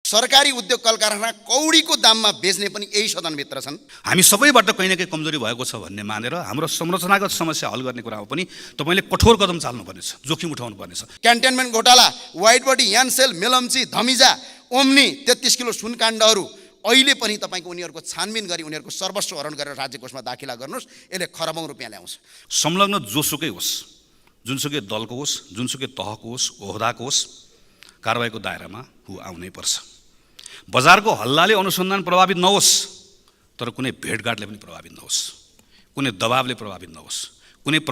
सरकारी उद्योग कल कारखाना कौडीको दाममा बेच्ने पनि यही सदनभित्र छन्। हामी सबैबाट कहीँ न कहीँ कमजोरी भएको छ भन्ने मानेर हाम्रो संरचनागत समस्या हल गर्ने कुरामा पनि तपाईले कठोर कदम चाल्नुपर्नेछ, जोखिम उठाउनुपर्नेछ। क्यान्टनमेन्ट घोटाला, white body, यानसेल, Melamchi, धमिजा, Omni, 33 kilo सुनकाण्डहरू अहिले पनि तपाईको उनीहरूको छानबिन गरी उनीहरूको सर्वस्व हरण गरेर राज्य कोषमा दाखिला गर्नुस्। यसले खरबौं रुपियाँ ल्याउँछ। संलग्न जोसुकै होस्, जुनसुकै दलको होस्, जुनसुकै तहको होस्, ओहदाको होस्, कारबाहीको दायरामा आउनै पर्छ। बजारको हल्लाले अनुसन्धान प्रभावित नहोस्, तर कुनै भेटघाटले पनि प्रभावित नहोस्, कुनै दबावले प्रभावित नहोस्, कुनै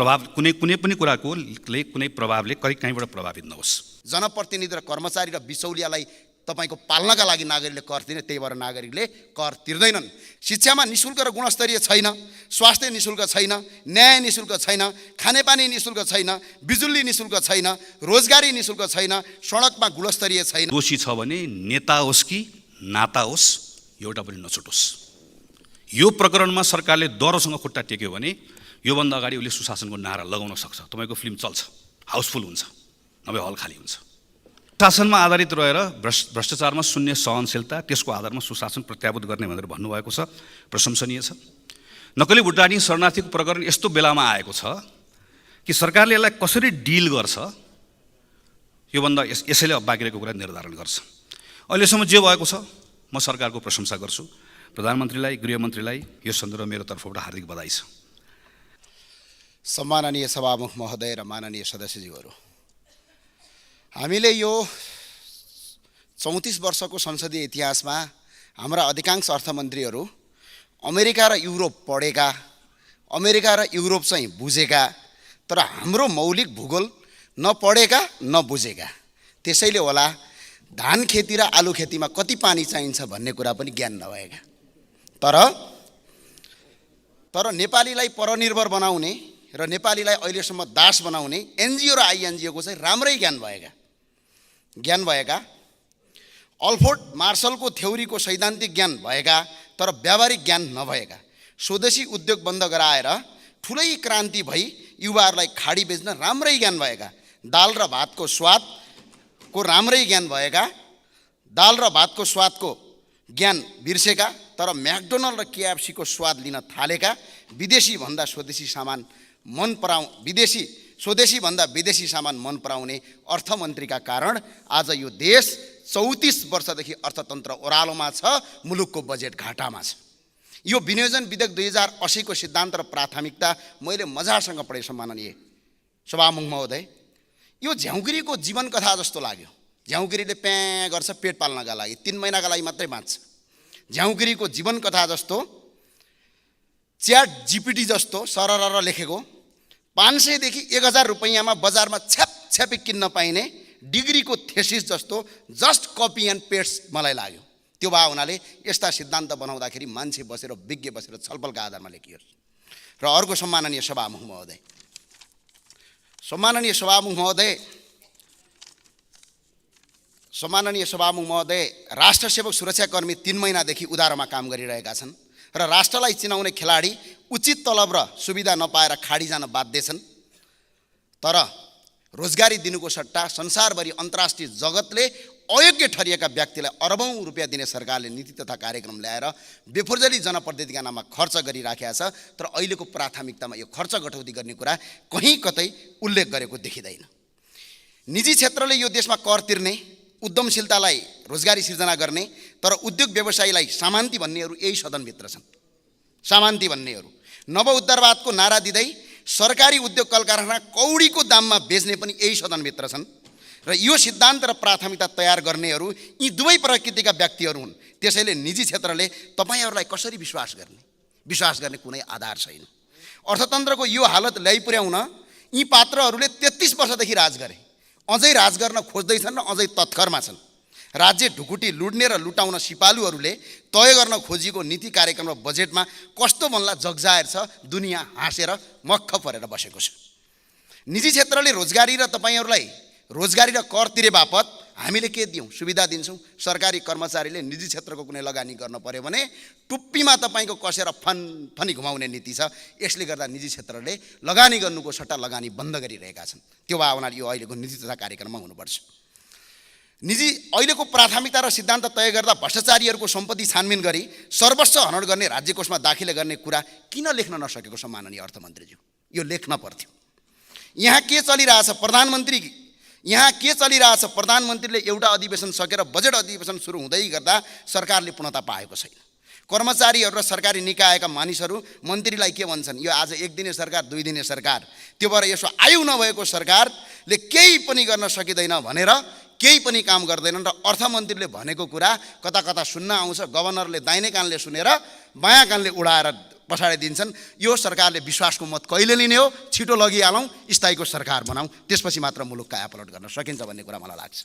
पनि कुराको कुनै प्रभावले कहीँबाट प्रभावित नहोस्। जनप्रतिनिधि र कर्मचारी र बिचौलियालाई तपाईको पाल्नका लागि नागरिकले कर तिर्ने, त्यही भएर नागरिकले कर तिर्दैनन्। शिक्षामा निशुल्क र गुणस्तरीय छैन, स्वास्थ्य निशुल्क छैन, न्याय निशुल्क छैन, खानेपानी निशुल्क छैन, बिजुली निशुल्क छैन, रोजगारी निशुल्क छैन, सडकमा गुणस्तरीय छैन। दोषी छ भने नेता होस् कि नाता होस्, एउटा पनि नछुटोस्। यो प्रकरणमा सरकारले डरसँग खुट्टा टेक्यो भने योभन्दा अगाडि उसले सुशासनको नारा लगाउन सक्छ। तपाईको फिल्म चल्छ, हाउसफुल हुन्छ, नभए हल खाली हुन्छ। शासनमा आधारित रहेर भ्रष्टाचारमा शून्य सहनशीलता, त्यसको आधारमा सुशासन प्रत्याभूत गर्ने भनेर भन्नुभएको छ, प्रशंसनीय छ। नक्कली भुटानी शरणार्थीको प्रकरण यस्तो बेलामा आएको छ कि सरकारले यसलाई कसरी डिल गर्छ योभन्दा यसैले अब बाँकी रहेको कुरा निर्धारण गर्छ। अहिलेसम्म जे भएको छ म सरकारको प्रशंसा गर्छु। प्रधानमन्त्रीलाई, गृहमन्त्रीलाई यो सन्दर्भमा मेरो तर्फबाट हार्दिक बधाई छ। सम्माननीय सभामुख महोदय र माननीय सदस्यज्यूहरू, हामीले यो 34 वर्षको संसदीय इतिहासमा हाम्रा अधिकांश अर्थमन्त्रीहरू अमेरिका र युरोप पढेका, अमेरिका र युरोप चाहिँ बुझेका, तर हाम्रो मौलिक भूगोल नपढेका नबुझेका। त्यसैले होला धान खेती र आलु खेतीमा कति पानी चाहिन्छ भन्ने कुरा पनि ज्ञान नभएका। तर नेपालीलाई परनिर्भर बनाउने र नेपालीलाई अहिलेसम्म दास बनाउने एनजिओ र आइएनजिओको चाहिँ राम्रै ज्ञान भएका, अल्फ्रेड मार्शलको थ्योरीको सैद्धान्तिक ज्ञान भएका, तर व्यावहारिक ज्ञान नभएका, स्वदेशी उद्योग बन्द गराएर ठुलै क्रान्ति भई युवाहरूलाई खाडी बेच्न राम्रै ज्ञान भएका, दाल र भातको स्वादको राम्रै ज्ञान भएका, दाल र भातको स्वादको ज्ञान बिर्सेका, तर म्याकडोनल्ड र केएफसीको स्वाद लिन थालेका, स्वदेशी भन्दा विदेशी सामान मन पराउने अर्थमन्त्रीका कारण आज यो देश 34 वर्षदेखि अर्थतन्त्र ओह्रालोमा छ, मुलुकको बजेट घाटामा छ। यो विनियोजन विधेयक 2080 को सिद्धान्त र प्राथमिकता मैले मजासँग पढेँ। सम्माननीय सभामुख महोदय, यो झ्याउगिरीको जीवन कथा जस्तो लाग्यो। झ्याउगिरीले प्याँ गर्छ पेट पाल्नका लागि, 3 महिनाका लागि मात्रै बाँच्छ। झ्याउगिरीको जीवन कथा जस्तो, च्याट जीपीटी जस्तो सरर लेखेको, 500 देखि 1000 रुपैयाँमा बजारमा छ्यापछ्यापी किन्न पाइने डिग्रीको थेसिस जस्तो जस्ट कपी एन्ड पेस्ट मलाई लाग्यो। त्यो भए हुनाले यस्ता सिद्धान्त बनाउँदाखेरि मान्छे बसेर विज्ञ बसेर छलफलका आधारमा लेखियोस्। र अर्को सम्माननीय सभामुख महोदय, राष्ट्र सेवक सुरक्षाकर्मी 3 महिनादेखि उधारोमा काम गरिरहेका छन् र राष्ट्रलाई चिनाउने खेलाडी उचित तलब र सुविधा नपाएर खाडी जान बाध्य छन्। तर रोजगारी दिनुको सट्टा संसारभरि अन्तर्राष्ट्रिय जगतले अयोग्य ठरिएका व्यक्तिलाई अरबौं रुपियाँ दिने सरकारले नीति तथा कार्यक्रम ल्याएर बेफुर्जली जनप्रतिनिधिका नाममा खर्च गरिराखेको छ। तर अहिलेको प्राथमिकतामा यो खर्च कटौती गर्ने कुरा कहीँ कतै उल्लेख गरेको देखिँदैन। निजी क्षेत्रले यो देशमा कर तिर्ने, उद्यमशीलतालाई रोजगारी सिर्जना गर्ने, तर उद्योग व्यवसायीलाई सामान्ती भन्नेहरू यही सदनभित्र छन्। सामान्ती भन्नेहरू नव उद्धारवादको नारा दिँदै सरकारी उद्योग कल कारखाना कौडीको दाममा बेच्ने पनि यही सदनभित्र छन्। र यो सिद्धान्त र प्राथमिकता तयार गर्नेहरू यी दुवै प्रकृतिका व्यक्तिहरू हुन्। त्यसैले निजी क्षेत्रले तपाईहरूलाई कसरी विश्वास गर्ने कुनै आधार छैन। अर्थतन्त्रको यो हालत ल्याइपुर्याउन यी पात्रहरूले 33 वर्षदेखि राज गरे, अझै राज गर्न खोज्दैछन् र अझै तत्करमा छन्। राज्य ढुकुटी लुड्ने र लुटाउन सिपालुहरूले तय गर्न खोजिएको नीति कार्यक्रम र बजेटमा कस्तो बन्ला जगजाहेर छ। दुनियाँ हाँसेर मक्ख परेर बसेको छ। निजी क्षेत्रले रोजगारी र तपाईहरूलाई रोजगारी र कर तिरे बापत हामीले के दियौँ? सुविधा दिन्छौँ। सरकारी कर्मचारीले निजी क्षेत्रको कुनै लगानी गर्न पर्यो भने टुप्पीमा तपाईँको कसेर फनी घुमाउने नीति छ। यसले गर्दा निजी क्षेत्रले लगानी गर्नुको सट्टा लगानी बन्द गरिरहेका छन्। त्यो भावनाले यो अहिलेको नीति तथा कार्यक्रममा हुनुपर्छ। निजी अहिलेको प्राथमिकता र सिद्धान्त तय गर्दा भ्रष्टाचारीहरूको सम्पत्ति छानबिन गरी सर्वस्व हनन गर्ने राज्य कोषमा दाखिला गर्ने कुरा किन लेख्न नसकेको सम्माननीय अर्थमन्त्रीज्यू? यो लेख्न पर्थ्यो। यहाँ के चलिरहेछ प्रधानमन्त्रीले एउटा अधिवेशन सकेर बजेट अधिवेशन सुरु हुँदै गर्दा सरकारले पूर्णता पाएको छैन। कर्मचारीहरू र सरकारी निकायका मानिसहरू मन्त्रीलाई के भन्छन्? यो आज 1 दिने सरकार 2 दिने सरकार, त्यो भएर यसो आयु नभएको सरकारले केही पनि गर्न सकिँदैन भनेर केही पनि काम गर्दैनन् र अर्थमन्त्रीले भनेको कुरा कता कता सुन्न आउँछ। गभर्नरले दाहिने कानले सुनेर बायाँ कानले उडाएर पछाडिदिन्छन्। यो सरकारले विश्वासको मत कहिले लिने हो? छिटो लगिहालौँ, स्थायीको सरकार बनाऊँ, त्यसपछि मात्र मुलुक कायापलट गर्न सकिन्छ भन्ने कुरा मलाई लाग्छ।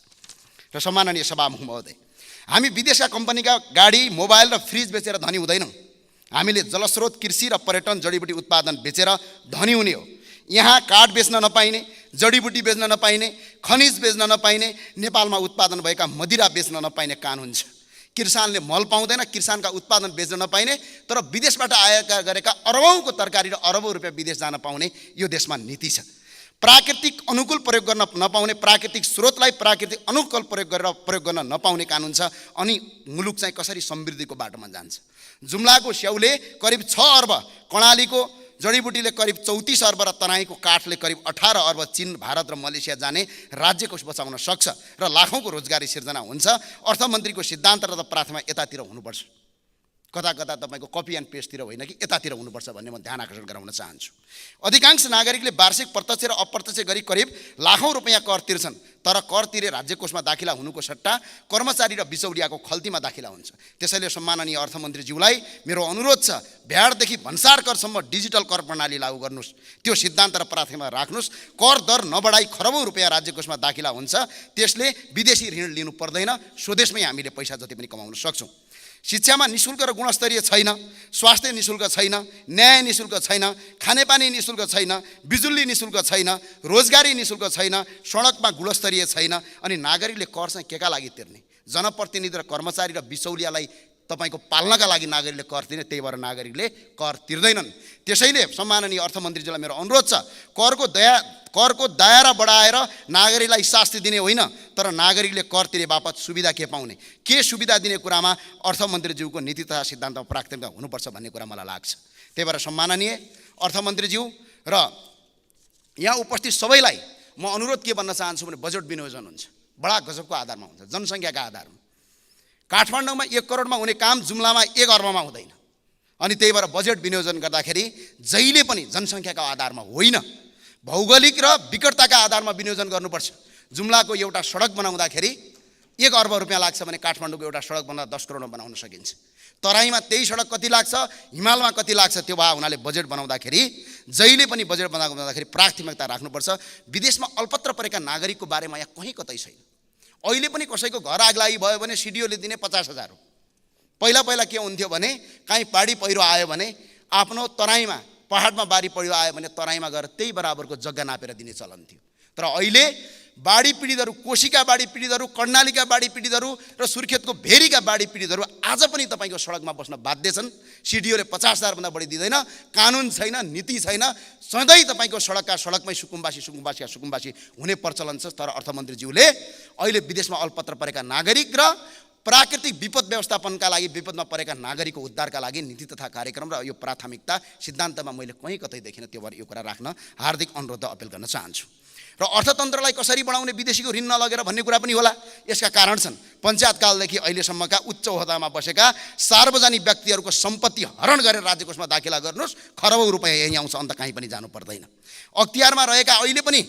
र सम्माननीय सभामुख महोदय, हामी विदेशका कम्पनीका गाडी, मोबाइल र फ्रिज बेचेर धनी हुँदैनौँ। हामीले जलस्रोत, कृषि र पर्यटन, जडीबुटी उत्पादन बेचेर धनी हुने हो। यहाँ काठ बेच्न नपाइने, जडीबुटी बेच्न नपाइने, खनिज बेच्न नपाइने, नेपालमा उत्पादन भएका मदिरा बेच्न नपाइने कानुन छ। किसानले मल पाउँदैन, किसानका उत्पादन बेच्न नपाइने, तर विदेशबाट आएका गरेका अरबौँको तरकारी र अरबौँ रुपियाँ विदेश जान पाउने यो देशमा नीति छ। प्राकृतिक अनुकूल प्रयोग गर्न नपाउने, प्राकृतिक स्रोतलाई प्राकृतिक अनुकूल प्रयोग गर्न नपाउने कानुन छ। अनि मुलुक चाहिँ कसरी समृद्धिको बाटोमा जान्छ? जुम्लाको स्याउले करिब 6 अर्ब, कर्णालीको जडीबुटीले करिब 34 अर्ब र तराईको काठले करिब 18 अर्ब चीन, भारत र मलेसिया जाने राज्य कोष बचाउन सक्छ र लाखौँको रोजगारी सिर्जना हुन्छ। अर्थमन्त्रीको सिद्धान्त र प्राथमिकता यतातिर हुनुपर्छ, कता कता तपाईँको कपी एन्ड पेस्टतिर होइन कि यतातिर हुनुपर्छ भन्ने म ध्यान आकर्षण गराउन चाहन्छु। अधिकांश नागरिकले वार्षिक प्रत्यक्ष र अप्रत्यक्ष गरी करिब लाखौँ रुपियाँ कर तिर्छन्, तर कर तिरे राज्य कोषमा दाखिला हुनुको सट्टा कर्मचारी र बिचौलियाको खल्तीमा दाखिला हुन्छ। त्यसैले सम्माननीय अर्थमन्त्रीज्यूलाई मेरो अनुरोध छ, भ्याटदेखि भन्सार करसम्म डिजिटल कर प्रणाली लागू गर्नुहोस्। त्यो सिद्धान्त र प्राथमिकता राख्नुहोस्। कर दर नबढाई खरबौँ रुपियाँ राज्य कोषमा दाखिला हुन्छ। त्यसले विदेशी ऋण लिनु पर्दैन, स्वदेशमै हामीले पैसा जति पनि कमाउन सक्छौँ। शिक्षामा निशुल्क र गुणस्तरीय छैन, स्वास्थ्य निशुल्क छैन, न्याय निशुल्क छैन, खानेपानी निशुल्क छैन, बिजुली निशुल्क छैन, रोजगारी निशुल्क छैन, सडकमा गुणस्तरीय छैन। अनि नागरिकले कर चाहिँ केका लागि तिर्ने? जनप्रतिनिधि र कर्मचारी र बिचौलियालाई तपाईँको पाल्नका लागि नागरिकले कर तिर्ने, त्यही भएर नागरिकले कर तिर्दैनन्। त्यसैले सम्माननीय अर्थमन्त्रीजीलाई मेरो अनुरोध छ, करको दायरा बढाएर नागरिकलाई शास्ति दिने होइन, तर नागरिकले कर तिरे बापत सुविधा के पाउने, के सुविधा दिने कुरामा अर्थमन्त्रीज्यूको नीति तथा सिद्धान्त प्राथमिकता हुनुपर्छ भन्ने कुरा मलाई लाग्छ। त्यही भएर सम्माननीय अर्थमन्त्रीज्यू र यहाँ उपस्थित सबैलाई म अनुरोध के भन्न चाहन्छु भने, बजेट विनियोजन हुन्छ बडा गजबको आधारमा हुन्छ, जनसङ्ख्याका आधारमा। काठमाडौँमा 1 करोडमा हुने काम जुम्लामा 1 अर्बमा हुँदैन। अनि त्यही भएर बजेट विनियोजन गर्दाखेरि जहिले पनि जनसङ्ख्याका आधारमा होइन, भौगोलिक र विकटताका आधारमा विनियोजन गर्नुपर्छ। जुम्लाको एउटा सडक बनाउँदाखेरि 1 अर्ब रुपियाँ लाग्छ भने काठमाडौँको एउटा सडक बनाउँदा 10 करोडमा बनाउन सकिन्छ। तराईमा त्यही सडक कति लाग्छ, हिमालमा कति लाग्छ, त्यो भए हुनाले बजेट बनाउँदाखेरि जहिले पनि बजेट बनाउँदाखेरि प्राथमिकता राख्नुपर्छ। विदेशमा अल्पत्र परेका नागरिकको बारेमा यहाँ कहीँ कतै छैन। अहिले पनि कसैको घर आगलागी भयो भने सिडिओले दिने 50,000 हो। पहिला के हुन्थ्यो भने, काहीँ पहाडी पहिरो आयो भने आफ्नो तराईमा, पहाडमा बाढी पहिरो आयो भने तराईमा गएर त्यही बराबरको जग्गा नापेर दिने चलन थियो। तर अहिले बाढी पीडितहरू, कोशीका बाढी पीडितहरू, कर्णालीका बाढी पीडितहरू र सुर्खेतको भेरीका बाढी पीडितहरू आज पनि तपाईँको सडकमा बस्न बाध्य छन्। सिडिओले 50,000 भन्दा बढी दिँदैन, कानुन छैन, नीति छैन। सधैँ तपाईँको सडकमै सुकुम्बासी हुने प्रचलन छ। तर अर्थमन्त्रीज्यूले अहिले विदेशमा अल्पत्र परेका नागरिक र प्राकृतिक विपद व्यवस्थापनका लागि, विपदमा परेका नागरिकको उद्धारका लागि नीति तथा कार्यक्रम र यो प्राथमिकता सिद्धान्तमा मैले कहीँ कतै देखिनँ। त्यो भएर यो कुरा राख्न हार्दिक अनुरोध अपिल गर्न चाहन्छु। र अर्थतन्त्रलाई कसरी बढाउने, विदेशीको ऋण नलगेर भन्ने कुरा पनि होला। यसका कारण छन्, पञ्चायत कालदेखि अहिलेसम्मका उच्च ओहदामा बसेका सार्वजनिक व्यक्तिहरूको सम्पत्ति हरण गरेर राज्य कोषमा दाखिला गर्नुहोस्, खरबौँ रुपियाँ यहीँ आउँछ, अन्त कहीँ पनि जानु पर्दैन। अख्तियारमा रहेका अहिले पनि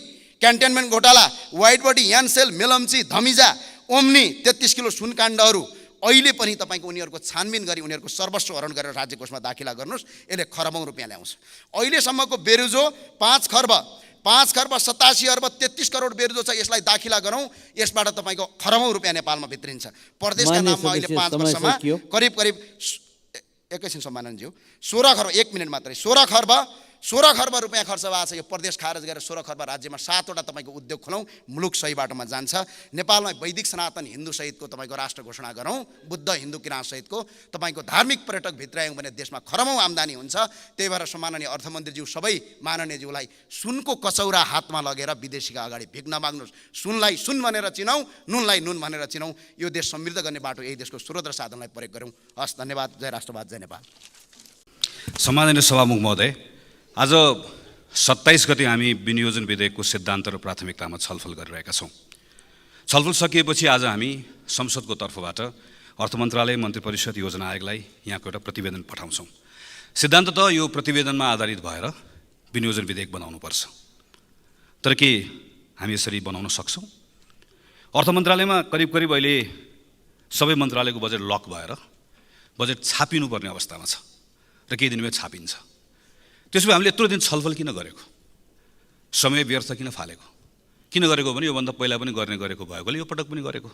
क्यान्टनमेन्ट घोटाला, white body, यानसेल, Melamchi, धमिजा, Omni, 33 kilo सुनकाण्डहरू अहिले पनि तपाईँको उनीहरूको छानबिन गरी उनीहरूको सर्वस्व हरण गरेर राज्य कोषमा दाखिला गर्नुहोस्, यसले खरबौँ रुपियाँ ल्याउँछ। अहिलेसम्मको बेरुजो 5 खर्ब 87 अर्ब 33 करोड बेरुजो छ, यसलाई दाखिला गरौँ, यसबाट तपाईँको खरबौँ रुपियाँ नेपालमा भित्रिन्छ। प्रदेशका नाममा अहिले 5 वर्षमा करिब एकैछिन सम्मानज्यू 16 खर्ब, 1 मिनट मात्रै, 16 खर्ब 16 खर्ब रुपियाँ खर्च भएको छ। यो प्रदेश खारेज गरेर 16 खर्ब राज्यमा 7वटा तपाईँको उद्योग खुलौँ, मुलुक सही बाटोमा जान्छ। नेपालमा वैदिक सनातन हिन्दू सहितको तपाईँको राष्ट्र घोषणा गरौँ, बुद्ध हिन्दू किराँत सहितको तपाईँको धार्मिक पर्यटक भित्रायौँ भने देशमा खरबौँ आम्दानी हुन्छ। त्यही भएर सम्माननीय अर्थमन्त्रीज्यू सबै माननीयज्यूलाई सुनको कचौरा हातमा लगेर विदेशीका अगाडि भिख नमाग्नुहोस्। सुनलाई सुन भनेर चिनाउँ, नुनलाई नुन भनेर चिनाउँ। यो देश समृद्ध गर्ने बाटो यही देशको स्रोत र साधनलाई प्रयोग गरौँ। हस्, धन्यवाद। जय राष्ट्रवाद, जय नेपाल। सम्माननीय सभामुख महोदय, आज 27 गते हामी विनियोजन विधेयकको सिद्धान्त र प्राथमिकतामा छलफल गरिरहेका छौँ। छलफल सकिएपछि आज हामी संसदको तर्फबाट अर्थ मन्त्रालय, मन्त्री परिषद, योजना आयोगलाई यहाँको एउटा प्रतिवेदन पठाउँछौँ। सिद्धान्त त यो प्रतिवेदनमा आधारित भएर विनियोजन विधेयक बनाउनुपर्छ, तर के हामी यसरी बनाउन सक्छौँ? अर्थ मन्त्रालयमा करिब अहिले सबै मन्त्रालयको बजेट लक भएर बजेट छापिनुपर्ने अवस्थामा छ र केही दिनमै छापिन्छ। त्यसो भए हामीले यत्रो दिन छलफल किन गरेको? समय व्यर्थ किन फालेको? किन गरेको भने योभन्दा पहिला पनि गर्ने गरेको भएकोले यो पटक पनि गरेको।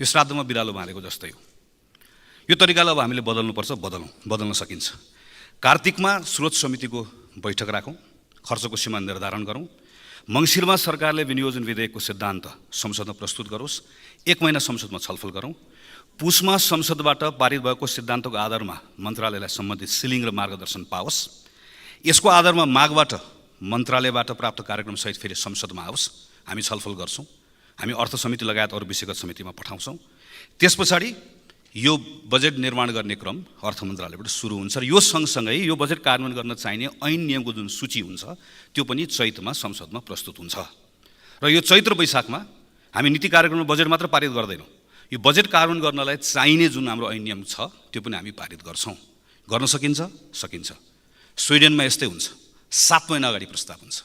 यो श्राद्धमा बिरालो मारेको जस्तै हो। यो तरिकालाई अब हामीले बदल्नुपर्छ, बदल्न सकिन्छ। कार्तिकमा स्रोत समितिको बैठक राखौँ, खर्चको सीमा निर्धारण गरौँ। मङ्सिरमा सरकारले विनियोजन विधेयकको सिद्धान्त संसदमा प्रस्तुत गरोस्। 1 महिना संसदमा छलफल गरौँ। पुसमा संसदबाट पारित भएको सिद्धान्तको आधारमा मन्त्रालयलाई सम्बन्धित सिलिङ र मार्गदर्शन पाओस्। यसको आधारमा मागबाट मन्त्रालयबाट प्राप्त कार्यक्रमसहित फेरि संसदमा आओस्। हामी छलफल गर्छौँ। हामी अर्थ समिति लगायत अरू विषयगत समितिमा पठाउँछौँ। त्यस पछाडि यो बजेट निर्माण गर्ने क्रम अर्थ मन्त्रालयबाट सुरु हुन्छ र यो सँगसँगै यो बजेट कार्यान्वयन गर्न चाहिने ऐन नियमको जुन सूची हुन्छ त्यो पनि चैतमा संसदमा प्रस्तुत हुन्छ। र यो चैत र वैशाखमा हामी नीति कार्यक्रममा बजेट मात्र पारित गर्दैनौँ, यो बजेट कार्यान्वयन गर्नलाई चाहिने जुन हाम्रो ऐन नियम छ त्यो पनि हामी पारित गर्छौँ। गर्न सकिन्छ। स्विडेनमा यस्तै हुन्छ, 7 महिना अगाडि प्रस्ताव हुन्छ।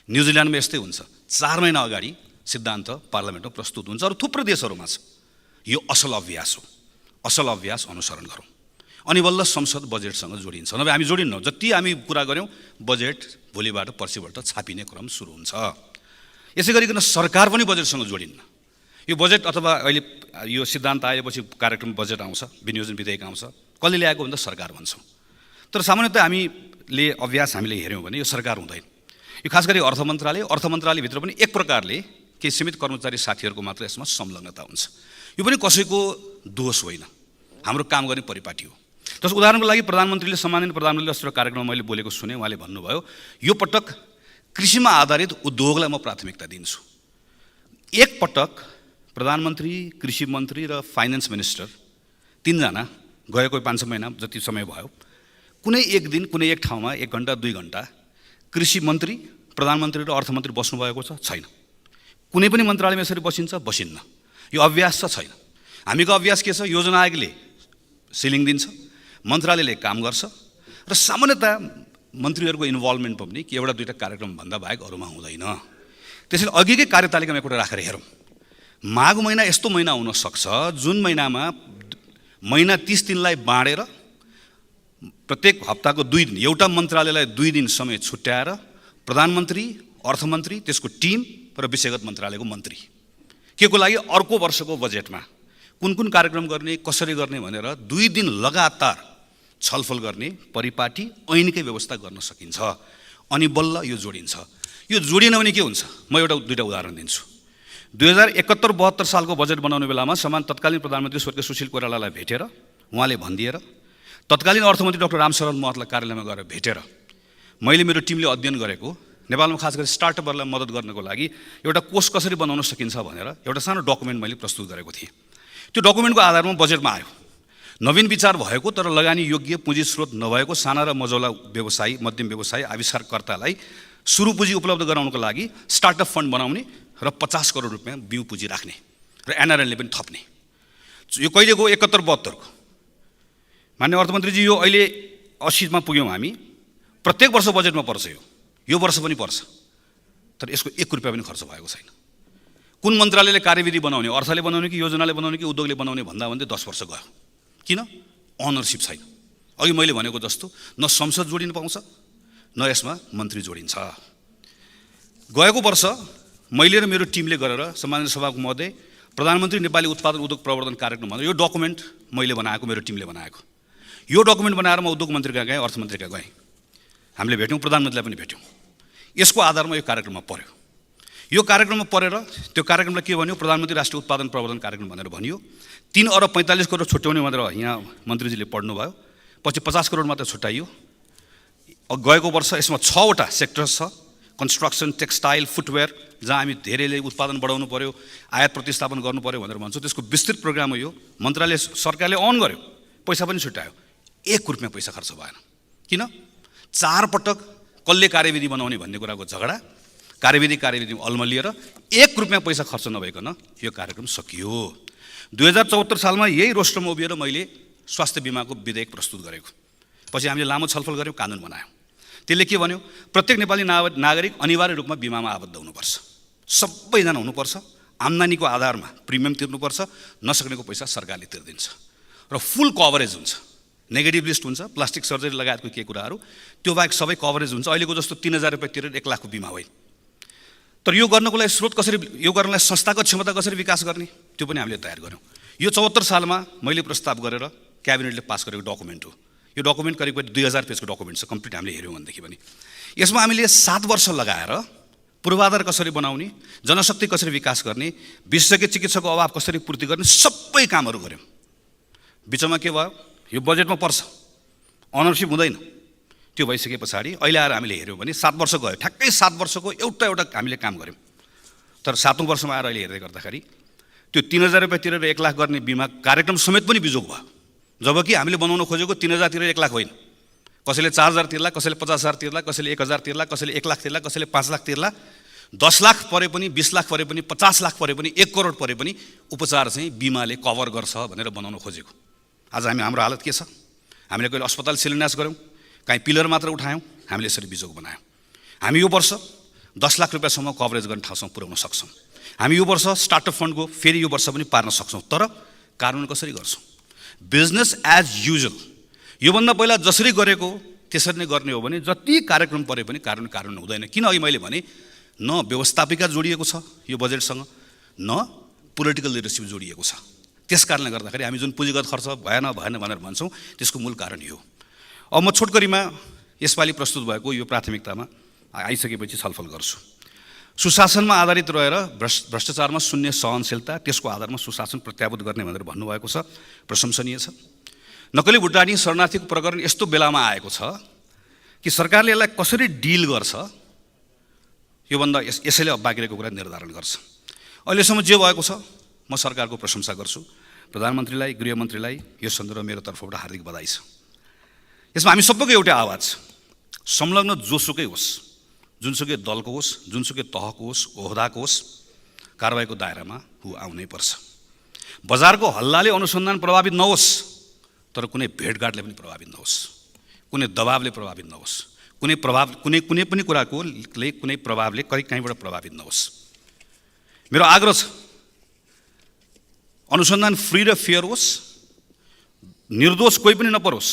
न्युजिल्यान्डमा यस्तै हुन्छ, 4 महिना अगाडि सिद्धान्त पार्लियामेन्टमा प्रस्तुत हुन्छ। अरू थुप्रै देशहरूमा छ। यो असल अभ्यास हो। असल अभ्यास अनुसरण गरौँ, अनि बल्ल संसद बजेटसँग जोडिन्छ। नभए हामी जोडिन्नौँ। जति हामी कुरा गऱ्यौँ बजेट भोलिबाट पर्सिबाट छापिने क्रम सुरु हुन्छ। यसै गरिकन सरकार पनि बजेटसँग जोडिन्न। यो बजेट अथवा अहिले यो सिद्धान्त आएपछि कार्यक्रम बजेट आउँछ, विनियोजन विधेयक आउँछ, कसले ल्याएको भन्दा सरकार भन्छौँ। तर सामान्यतः हामीले हेऱ्यौँ भने यो सरकार हुँदैन। यो खास गरी अर्थ मन्त्रालयभित्र पनि एक प्रकारले केही सीमित कर्मचारी साथीहरूको मात्र यसमा संलग्नता हुन्छ। यो पनि कसैको दोष होइन, हाम्रो काम गर्ने परिपाटी हो। जस्तो उदाहरणको लागि सम्माननीय प्रधानमन्त्रीले अस्ति कार्यक्रममा मैले बोलेको सुने, उहाँले भन्नुभयो यो पटक कृषिमा आधारित उद्योगलाई म प्राथमिकता दिन्छु। एक पटक प्रधानमन्त्री, कृषि मन्त्री र फाइनेन्स मिनिस्टर 3 जना गएको 5-6 महिना जति समय भयो, कुनै एक दिन कुनै एक ठाउँमा 1 घण्टा 2 घण्टा कृषि मन्त्री, प्रधानमन्त्री र अर्थमन्त्री बस्नुभएको छैन। कुनै पनि मन्त्रालयमा यसरी बसिन्न। यो अभ्यास छैन। हामीको अभ्यास के छ? योजना आयोगले सिलिङ दिन्छ, मन्त्रालयले काम गर्छ र सामान्यतः मन्त्रीहरूको इन्भल्भमेन्ट पनि कि एउटा दुईवटा कार्यक्रम भन्दा बाहेक अरूमा हुँदैन। त्यसैले अघिकै कार्यतालिकामा एकवटा राखेर हेरौँ। माघ महिना यस्तो महिना हुन सक्छ जुन महिनामा महिना 30 दिनलाई बाँडेर प्रत्येक हप्ताको 2 दिन एउटा मन्त्रालयलाई 2 दिन समय छुट्याएर प्रधानमन्त्री, अर्थमन्त्री, त्यसको टिम र विषयगत मन्त्रालयको मन्त्री के को लागि अर्को वर्षको बजेटमा कुन कार्यक्रम गर्ने, कसरी गर्ने भनेर 2 दिन लगातार छलफल गर्ने परिपाटी ऐनकै व्यवस्था गर्न सकिन्छ। अनि बल्ल यो जोडिन्छ। यो जोडिन भने के हुन्छ? म एउटा दुईटा उदाहरण दिन्छु। 2071-72 सालको बजेट बनाउने बेलामा तत्कालीन प्रधानमन्त्री स्वर्गीय सुशील कोइरालालाई भेटेर उहाँले भनिदिएर तत्कालीन अर्थमन्त्री डाक्टर रामशरण महतलाई कार्यालयमा गएर भेटेर मैले मेरो टिमले अध्ययन गरेको नेपालमा खास गरी स्टार्टअपहरूलाई मद्दत गर्नको लागि एउटा कोष कसरी बनाउन सकिन्छ भनेर एउटा सानो डकुमेन्ट मैले प्रस्तुत गरेको थिएँ। त्यो डकुमेन्टको आधारमा बजेटमा आयो। नवीन विचार भएको तर लगानी योग्य पुँजी स्रोत नभएको साना र मझौला व्यवसायी, मध्यम व्यवसायी, आविष्कारकर्तालाई सुरु पुँजी उपलब्ध गराउनको लागि स्टार्टअप फन्ड बनाउने र 50 करोड रुपियाँ बिउ पुँजी राख्ने र एनआरएलले पनि थप्ने। यो कहिले गयो? 71-72 को। मान्य अर्थमन्त्रीजी, यो अहिले 80 मा पुग्यौँ हामी। प्रत्येक वर्ष बजेटमा पर्छ यो वर्ष पनि पर्छ, तर यसको 1 रुपियाँ पनि खर्च भएको छैन। कुन मन्त्रालयले कार्यविधि बनाउने, अर्थले बनाउने कि योजनाले बनाउने कि उद्योगले बनाउने भन्दा 10 वर्ष गयो। किन? अनरसिप छैन। अघि मैले भनेको जस्तो न संसद जोडिन पाउँछ न यसमा मन्त्री जोडिन्छ। गएको वर्ष मैले र मेरो टिमले गरेर सम्माननीय सभाको महोदय प्रधानमन्त्री नेपाली उत्पादन उद्योग प्रवर्धन कार्यक्रम भनेर यो डकुमेन्ट मैले बनाएको, मेरो टिमले बनाएको। यो डकुमेन्ट बनाएर म उद्योग मन्त्री कहाँ गएँ, अर्थमन्त्री कहाँ गएँ। हामीले भेट्यौँ, प्रधानमन्त्रीलाई पनि भेट्यौँ। यसको आधारमा यो कार्यक्रममा पर्यो। यो कार्यक्रममा परेर त्यो कार्यक्रमलाई के भन्यो, प्रधानमन्त्री राष्ट्रिय उत्पादन प्रवर्धन कार्यक्रम भनेर भनियो। 3 अरब 45 करोड छुट्याउने भनेर यहाँ मन्त्रीजीले पढ्नुभयो। पछि 50 करोड मात्र छुट्याइयो। गएको वर्ष यसमा 6वटा सेक्टर छ, कन्स्ट्रक्सन, टेक्सटाइल, फुटवेयर, जहाँ हामी धेरैले उत्पादन बढाउनु पर्यो, आयात प्रतिस्थापन गर्नु पर्यो भनेर भन्छौँ। त्यसको विस्तृत प्रोग्राम हो यो। मन्त्रालय सरकारले अन गर्यो, पैसा पनि छुट्यायो। 1 रुपियाँ पैसा खर्च भएन। किन? 4 पटक कसले कार्यविधि बनाउने भन्ने कुराको झगडा, कार्यविधि अल्मलिएर 1 रुपियाँ पैसा खर्च नभइकन यो कार्यक्रम सकियो। 2074 सालमा यही रोस्टरमा उभिएर मैले स्वास्थ्य बिमाको विधेयक प्रस्तुत गरेको। पछि हामीले लामो छलफल गऱ्यौँ, कानुन बनायौँ। त्यसले के भन्यो, प्रत्येक नेपाली नागरिक अनिवार्य रूपमा बिमामा आबद्ध हुनुपर्छ। सबैजना हुनुपर्छ। आम्दानीको आधारमा प्रिमियम तिर्नुपर्छ। नसक्नेको पैसा सरकारले तिर्दिन्छ र फुल कभरेज हुन्छ। नेगेटिभ लिस्ट हुन्छ, प्लास्टिक सर्जरी लगायतको के कुराहरू, त्यो बाहेक सबै कभरेज हुन्छ। अहिलेको जस्तो 3000 रुपियाँ तिरेर 1 लाखको बिमा होइन। तर यो गर्नको लागि स्रोत कसरी, यो गर्नलाई संस्थाको क्षमता कसरी विकास गर्ने, त्यो पनि हामीले तयार गऱ्यौँ। यो 74 सालमा मैले प्रस्ताव गरेर क्याबिनेटले पास गरेको डकुमेन्ट हो। यो डकुमेन्ट करिब 2000 पेजको डकुमेन्ट छ। कम्प्लिट हामीले हेऱ्यौँ भनेदेखि पनि यसमा हामीले 7 वर्ष लगाएर पूर्वाधार कसरी बनाउने, जनशक्ति कसरी विकास गर्ने, विशेषज्ञ चिकित्सकको अभाव कसरी पूर्ति गर्ने, सबै कामहरू गऱ्यौँ। बिचमा के भयो, यो बजेटमा पर्छ, अनरसिप हुँदैन। त्यो भइसके पछाडि अहिले आएर हामीले हेऱ्यौँ भने 7 वर्ष गयो। ठ्याक्कै 7 वर्षको एउटा हामीले काम गऱ्यौँ। तर 7औं वर्षमा आएर अहिले हेर्दै गर्दाखेरि त्यो 3000 रुपियाँ तिरेर 1 लाख गर्ने बिमा कार्यक्रम समेत पनि बिजोग भयो। जबकि हामीले बनाउन खोजेको 3000 तिरेर 1 लाख होइन। कसैले 4000 तिर्ला, कसैले 50000 तिर्ला, कसैले 1000 तिर्ला, कसैले 1 लाख तिर्ला, कसैले 5 लाख तिर्ला। 10 लाख परे पनि, 20 लाख परे पनि, 50 लाख परे पनि, 1 करोड परे पनि उपचार चाहिँ बिमाले कभर गर्छ भनेर बनाउन खोजेको। आज हाम्रो हालत के छ? हामीले कहिले अस्पताल शिलान्यास गऱ्यौँ, कहीँ पिलर मात्र उठायौँ, हामीले यसरी बिजोग बनायौँ। हामी यो वर्ष 10 लाख रुपियाँसम्म कभरेज गर्ने ठाउँसम्म पुर्याउन सक्छौँ। हामी यो वर्ष स्टार्टअप फन्डको फेरि यो वर्ष पनि पार्न सक्छौँ। तर कानुन कसरी गर्छौँ? Business as usual. योभन्दा पहिला जसरी गरेको त्यसरी नै गर्ने हो भने जति कार्यक्रम परे पनि कानुन हुँदैन। किन? अघि मैले भने न व्यवस्थापिका जोडिएको छ यो बजेटसँग, न पोलिटिकल लिडरसिप जोडिएको छ। त्यस कारणले गर्दाखेरि हामी जुन पुँजीगत खर्च भएन भनेर भन्छौँ, त्यसको मूल कारण यो हो। अब म छोटकरीमा यसपालि प्रस्तुत भएको यो प्राथमिकतामा आइसकेपछि छलफल गर्छु। सुशासनमा आधारित रहेर भ्रष्टाचारमा शून्य सहनशीलता, त्यसको आधारमा सुशासन प्रत्याभूत गर्ने भनेर भन्नुभएको छ, प्रशंसनीय छ। नक्कली भुटानी शरणार्थीको प्रकरण यस्तो बेलामा आएको छ कि सरकारले यसलाई कसरी डिल गर्छ योभन्दा यसैले अब बाँकी रहेको कुरा निर्धारण गर्छ। अहिलेसम्म जे भएको छ म सरकारको प्रशंसा गर्छु। प्रधानमन्त्रीलाई, गृहमन्त्रीलाई यो सन्दर्भमा मेरो तर्फबाट हार्दिक बधाई छ। यसमा हामी सबैको एउटै आवाज, संलग्न जोसुकै होस्, जुनसुकै दलको होस्, जुनसुकै तहको होस्, ओहदाको होस्, कारबाहीको दायरामा आउनै पर्छ। बजारको हल्लाले अनुसन्धान प्रभावित नहोस्, तर कुनै भेटघाटले पनि प्रभावित नहोस्, कुनै दबावले प्रभावित नहोस्, कुनै पनि कुराको कुनै प्रभावले कहीँबाट प्रभावित नहोस्। मेरो आग्रह छ, अनुसन्धान फ्री र फेयर होस्, निर्दोष कोही पनि नपरोस्,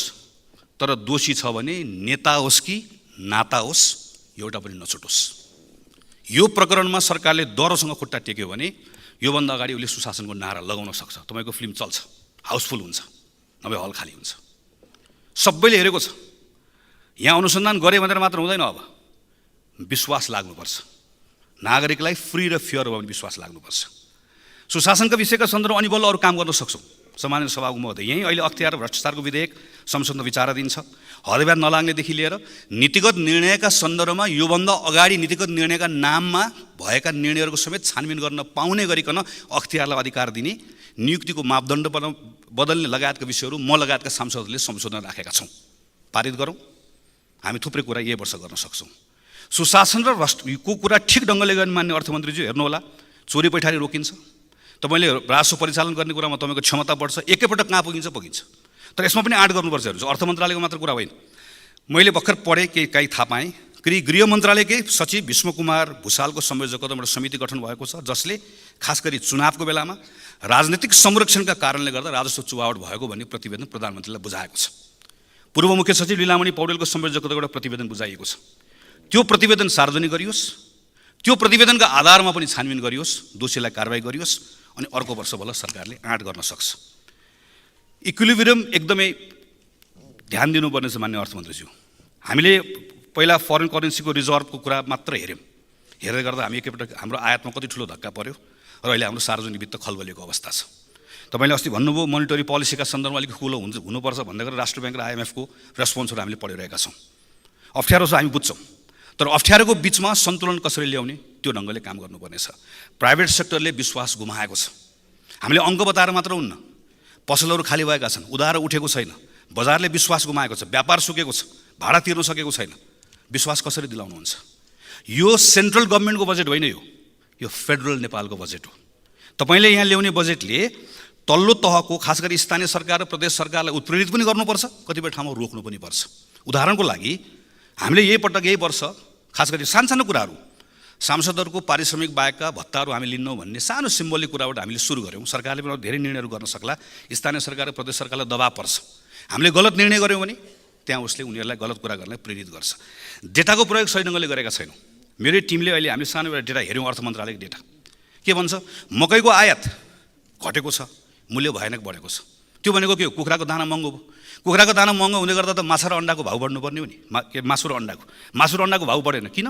तर दोषी छ भने नेता होस् कि नाता होस्, एउटा पनि नछुटोस्। यो प्रकरणमा सरकारले दह्रोसँग खुट्टा टेक्यो भने योभन्दा अगाडि उसले सुशासनको नारा लगाउन सक्छ। तपाईँको फिल्म चल्छ, हाउसफुल हुन्छ, नभए हल खाली हुन्छ। सबैले हेरेको छ। यहाँ अनुसन्धान गरे भनेर मात्र हुँदैन, अब विश्वास लाग्नुपर्छ। नागरिकलाई फ्री र फेयर हो भने विश्वास लाग्नुपर्छ। सुशासनका विषयका सन्दर्भमा अनि बल्ल अरू काम गर्न सक्छौँ। सामान्य सभाको महोदय यहीँ अहिले अख्तियार भ्रष्टाचारको विधेयक संसदमा विचाराधीन छ। हदब्याज नलाग्नेदेखि लिएर नीतिगत निर्णयका सन्दर्भमा योभन्दा अगाडि नीतिगत निर्णयका नाममा भएका निर्णयहरूको समेत छानबिन गर्न पाउने गरिकन अख्तियारलाई अधिकार दिने, नियुक्तिको मापदण्ड बदल्ने लगायतका विषयहरू म लगायतका सांसदहरूले संशोधन राखेका छौँ। पारित गरौँ। हामी थुप्रै कुरा यही वर्ष गर्न सक्छौँ। सुशासन र राष्ट्रको कुरा ठिक ढङ्गले गर्ने मान्ने अर्थमन्त्रीज्यू हेर्नुहोला, चोरी पैठारी रोकिन्छ। तपाईँले राजस्व परिचालन गर्ने कुरामा तपाईँको क्षमता बढ्छ। एकैपटक कहाँ पुगिन्छ। तर यसमा पनि आँट गर्नुपर्छ। हेर्नुहोस्, अर्थ मन्त्रालयको मात्र कुरा होइन। मैले भर्खर पढेँ, केही थाहा पाएँ, गृह मन्त्रालयकै सचिव भीष्म कुमार भुषालको संयोजकत्वमा समिति गठन भएको छ, जसले खास गरी चुनावको बेलामा राजनीतिक संरक्षणका कारणले गर्दा राजस्व चुहावट भएको भन्ने प्रतिवेदन प्रधानमन्त्रीलाई बुझाएको छ। पूर्व मुख्य सचिव लीलामणि पौडेलको संयोजकत्वबाट प्रतिवेदन बुझाइएको छ। त्यो प्रतिवेदन सार्वजनिक गरियोस्, त्यो प्रतिवेदनका आधारमा पनि छानबिन गरियोस्, दोषीलाई कारबाही गरियोस्, अनि अर्को वर्ष बल्ल सरकारले आँट गर्न सक्छ। इक्विलिब्रियम एकदमै ध्यान दिनुपर्ने छ मान्य अर्थमन्त्रीज्यू। हामीले पहिला फरेन करेन्सीको रिजर्भको कुरा मात्र हेऱ्यौँ। हेर्दै गर्दा हामी एकैपल्ट हाम्रो आयातमा कति ठुलो धक्का पर्यो र अहिले हाम्रो सार्वजनिक वित्त खलबलिएको अवस्था छ। तपाईँले अस्ति भन्नुभयो मोनिटरी पोलिसीका सन्दर्भमा अलिक खुलो हुनुपर्छ भन्दै गरेर राष्ट्र ब्याङ्क र IMFको रेस्पोन्सहरू हामीले पढिरहेका छौँ। अप्ठ्यारो छ, हामी बुझ्छौँ, तर अप्ठ्यारोको बिचमा सन्तुलन कसरी ल्याउने त्यो ढङ्गले काम गर्नुपर्नेछ। प्राइभेट सेक्टरले विश्वास गुमाएको छ। हामीले अङ्क बताएर मात्र हुन्न, पसलहरू खाली भएका छन्, उधारो उठेको छैन, बजारले विश्वास गुमाएको छ, व्यापार सुकेको छ, भाडा तिर्न सकेको छैन। विश्वास कसरी दिलाउनुहुन्छ? यो सेन्ट्रल गभर्मेन्टको बजेट होइन, यो फेडरल नेपालको बजेट हो। तपाईँले यहाँ ल्याउने बजेटले तल्लो तहको खास गरी स्थानीय सरकार र प्रदेश सरकारलाई उत्प्रेरित पनि गर्नुपर्छ, कतिपय ठाउँमा रोक्नु पनि पर्छ। उदाहरणको लागि हामीले यही वर्ष खास गरी सानो कुराहरू, सांसदहरूको पारिश्रमिक बाहेकका भत्ताहरू हामी लिन्नौँ भन्ने सानो सिम्बोलिक कुराबाट हामीले सुरु गऱ्यौँ। सरकारले पनि धेरै निर्णयहरू गर्न सक्ला, स्थानीय सरकार र प्रदेश सरकारलाई दबाब पर्छ। हामीले गलत निर्णय गऱ्यौँ भने त्यहाँ उसले उनीहरूलाई गलत कुरा गर्न प्रेरित गर्छ। डेटाको प्रयोग सही ढङ्गले गरेका छैनौँ। मेरै टिमले अहिले हामीले सानो एउटा डेटा हेऱ्यौँ, अर्थ मन्त्रालयको डेटा के भन्छ? मकैको आयात घटेको छ, मूल्य भयानक बढेको छ। त्यो भनेको के हो? कुखुराको दाना महँगो भयो। कुखुराको दाना महँगो हुँदै गर्दा त माछा र अन्डाको भाउ बढ्नुपर्ने हो नि। मासु र अन्डाको भाउ बढेन किन?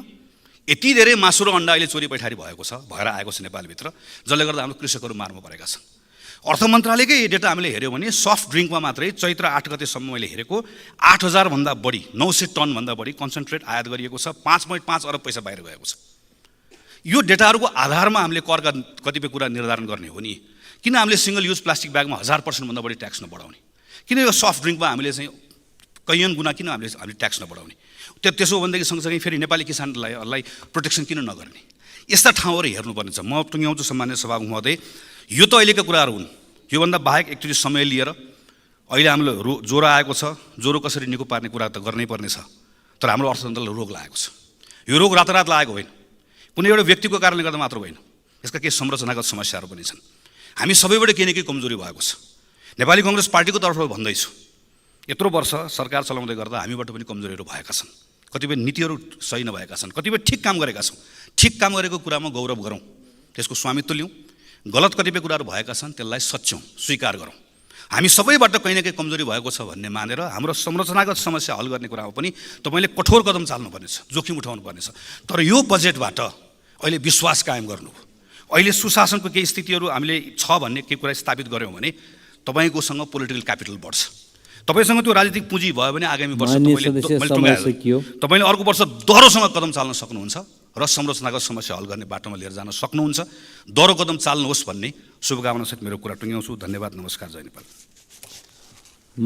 यति धेरै मासु र अन्डा अहिले चोरी पैठारी भएको छ, भएर आएको छ नेपालभित्र, जसले गर्दा हाम्रो कृषकहरू मारमा परेका छन्। अर्थ मन्त्रालयकै डेटा हामीले हेऱ्यौँ भने सफ्ट ड्रिङ्कमा मात्रै चैत्र 8 गतेसम्म मैले हेरेको 8,000 भन्दा बढी, 900 टनभन्दा बढी कन्सन्ट्रेट आयात गरिएको छ। 5.5 अरब पैसा बाहिर गएको छ। यो डेटाहरूको आधारमा हामीले करका कतिपय कुरा निर्धारण गर्ने हो नि। किन हामीले सिङ्गल युज प्लास्टिक ब्यागमा 1000% भन्दा बढी ट्याक्स नबढाउने? किन यो सफ्ट ड्रिङ्कमा हामीले चाहिँ कैयन गुणा किन हामीले ट्याक्स नबढाउने? त्यसो भनेदेखि सँगसँगै फेरि नेपाली किसानलाई प्रोटेक्सन किन नगर्ने? यस्ता ठाउँहरू हेर्नुपर्ने छ। म टुङ्ग्याउँछु सम्मान्य सभामुख महोदय, यो त अहिलेका कुराहरू हुन्। योभन्दा बाहेक एकचोटि समय लिएर अहिले हामीले ज्वरो आएको छ, ज्वरो कसरी निको पार्ने कुरा त गर्नै पर्ने छ। तर हाम्रो अर्थतन्त्रलाई रोग लागेको छ। यो रोग रातारात लागेको होइन, कुनै एउटा व्यक्तिको कारणले गर्दा मात्र होइन, यसका केही संरचनागत समस्याहरू पनि छन्। हामी सबैबाट केही न केही कमजोरी भएको छ। नेपाली कङ्ग्रेस पार्टीको तर्फबाट भन्दैछु, यत्रो वर्ष सरकार चलाउँदै गर्दा हामीबाट पनि कमजोरीहरू भएका छन्। कतिपय नीतिहरू सही नभएका छन्, कतिपय ठिक काम गरेका छौँ। ठिक काम गरेको कुरामा गौरव गरौँ, त्यसको स्वामित्व लिउँ। गलत कतिपय कुराहरू भएका छन्, त्यसलाई सच्याउँ, स्वीकार गरौँ। हामी सबैबाट कहीँ न कहीँ कमजोरी भएको छ भन्ने मानेर हाम्रो संरचनागत समस्या हल गर्ने कुरामा पनि तपाईँले कठोर कदम चाल्नुपर्नेछ, जोखिम उठाउनु पर्नेछ। तर यो बजेटबाट अहिले विश्वास कायम गर्नु, अहिले सुशासनको केही स्थितिहरू हामीले छ भन्ने केही कुरा स्थापित गऱ्यौँ भने तपाईँकोसँग पोलिटिकल क्यापिटल बढ्छ। तपाईँसँग त्यो राजनीतिक पुँजी भयो भने आगामी वर्ष तपाईँले अर्को वर्ष दोहोरोसँग कदम चाल्न सक्नुहुन्छ र संरचनागत समस्या हल गर्ने बाटोमा लिएर जान सक्नुहुन्छ। दोहोरो कदम चाल्नुहोस् भन्ने शुभकामनासहित मेरो कुरा टुङ्ग्याउँछु। धन्यवाद, नमस्कार, जय नेपाल।